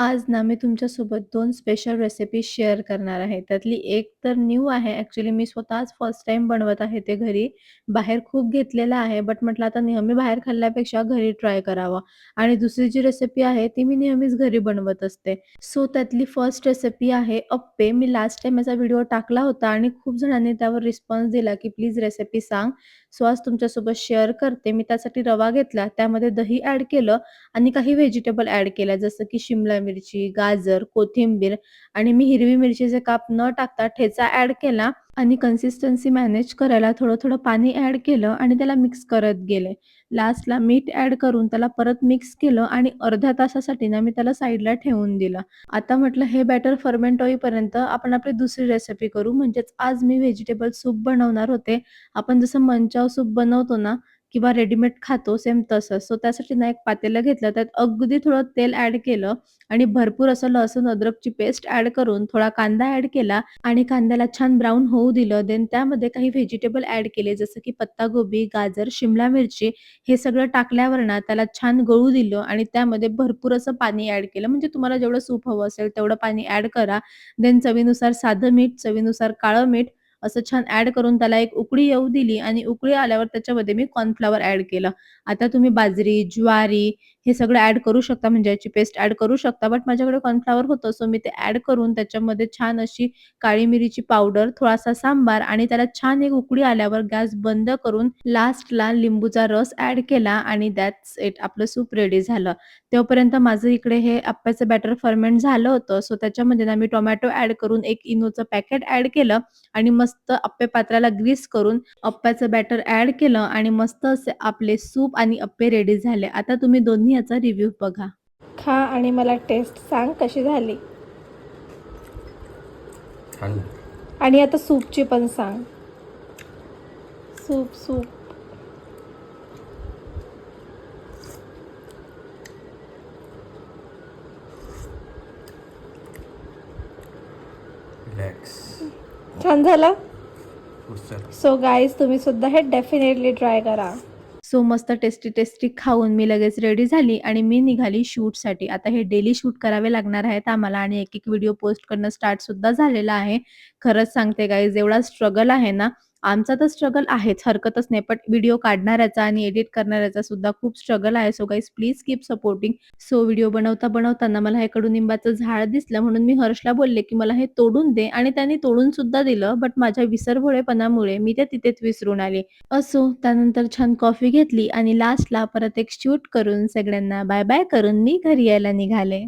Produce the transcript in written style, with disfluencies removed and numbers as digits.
आज ना मी तुमच्यासोबत 2 स्पेशल रेसिपी शेअर करणार आहे. त्यातली एक तर न्यू आहे ॲक्चुअली मी स्वतःच फर्स्ट टाईम बनवत आहे ते घरी. बाहेर खूप घेतलेलं आहे, बट म्हटलं आता नेहमी बाहेर खाल्ल्यापेक्षा घरी ट्राय करावं. आणि दुसरी जी रेसिपी आहे ती मी नेहमीच घरी बनवत असते. सो त्यातली फर्स्ट रेसिपी आहे अप्पे. मी लास्ट टाईम याचा व्हिडिओ टाकला होता आणि खूप जणांनी त्यावर रिस्पॉन्स दिला, की प्लीज रेसिपी सांग. सो आज तुमच्यासोबत शेअर करते. मी त्यासाठी रवा घेतला, त्यामध्ये दही ॲड केलं आणि काही व्हेजिटेबल ॲड केल्या जसं की शिमला मिरची, गाजर, कोथिंबीर आणि मी हिरवी मिरचीचे काप न टाकता ठेचा ॲड केला आणि कन्सिस्टन्सी मॅनेज करायला थोडं-थोडं पाणी ॲड केलं आणि त्याला मिक्स करत गेले. लास्टला मीठ ॲड करून त्याला परत मिक्स केलं आणि अर्ध्या तासासाठी ना मी त्याला साईडला ठेवून दिलं. आता म्हटलं हे बॅटर फर्मेंट होईपर्यंत आपण आपली दुसरी रेसिपी करू. म्हणजेच आज मी व्हेजिटेबल सूप बनवणार होते. आपण जसं मंचाव सूप बनवतो ना किंवा रेडीमेड खातो सेम तसंच. सो त्यासाठी ना एक पातेलं घेतलं, त्यात अगदी थोडं तेल ॲड केलं आणि भरपूर असं लसूण अद्रकची पेस्ट ॲड करून थोडा कांदा ॲड केला आणि कांद्याला छान ब्राउन होऊ दिलं. देन त्यामध्ये काही व्हेजिटेबल ॲड केले जसं की पत्ताकोबी, गाजर, शिमला मिरची हे सगळं टाकल्यावर ना त्याला छान गळू दिलं आणि त्यामध्ये भरपूर असं पाणी ॲड केलं. म्हणजे तुम्हाला जेवढं सूप हवं असेल तेवढं पाणी ॲड करा. देन चवीनुसार साधं मीठ, चवीनुसार काळं मीठ असं छान ॲड करून त्याला एक उकळी येऊ दिली आणि उकळी आल्यावर त्याच्यामध्ये मी कॉर्नफ्लॉवर ॲड केलं. आता तुम्ही बाजरी, ज्वारी हे सगळं ॲड करू शकता म्हणजे याची पेस्ट ॲड करू शकता. बट माझ्याकडे कॉर्नफ्लॉवर होतं सो मी ते ॲड करून त्याच्यामध्ये छान अशी काळी मिरीची पावडर, थोडासा सांबार आणि त्याला छान एक उकळी आल्यावर गॅस बंद करून लास्टला लिंबूचा रस ॲड केला आणि दॅट्स इट आपलं सूप रेडी झालं. तोपर्यंत माझं इकडे हे अप्प्याचं बॅटर फर्मेंट झालं होतं. सो त्याच्यामध्ये ना मी टोमॅटो ॲड करून एक इनोचं पॅकेट ॲड केलं आणि मस्त अप्पे पात्राला ग्रीस करून अप्प्याचं बॅटर ॲड केलं आणि मस्त असे आपले सूप आणि अप्पे रेडी झाले. आता तुम्ही दोन्ही याचा रिव्ह्यू बघा. खा आणि मला टेस्ट सांग कशी झाली. छान. आणि आता सूपची पण सांग. Soup soup relax. छान झालं. चला. सो गाईज तुम्ही सुद्धा हे डेफिनेटली ट्राय करा. सो मस्त टेस्टी खाऊन मी लगेच रेडी झाली आणि मी निघाली शूटसाठी. आता हे डेली शूट करावे लागणार आहेत आम्हाला आणि एक-एक व्हिडिओ पोस्ट करणं स्टार्ट सुद्धा झालेलं आहे. खरंच सांगते गाईज एवढा स्ट्रगल आहे ना, आमचा तर स्ट्रगल आहेच, हरकतच नाही. बट व्हिडिओ काढणाऱ्याचा आणि एडिट करणाऱ्याचा सुद्धा खूप स्ट्रगल आहे. So guys please keep supporting. So video बनवताना मला हे कडुनिंबाचं झाड दिसलं म्हणून मी हर्षला बोलले, की "मला हे तोडून दे" आणि त्याने तोडून सुद्धा दिलं. बट माझ्या विसरभोळेपणामुळे मी ते तिथेच विसरून आले. असो, त्यानंतर छान कॉफी घेतली आणि लास्टला परत एक शूट करून सगळ्यांना बाय-बाय करून मी घरी यायला निघाले.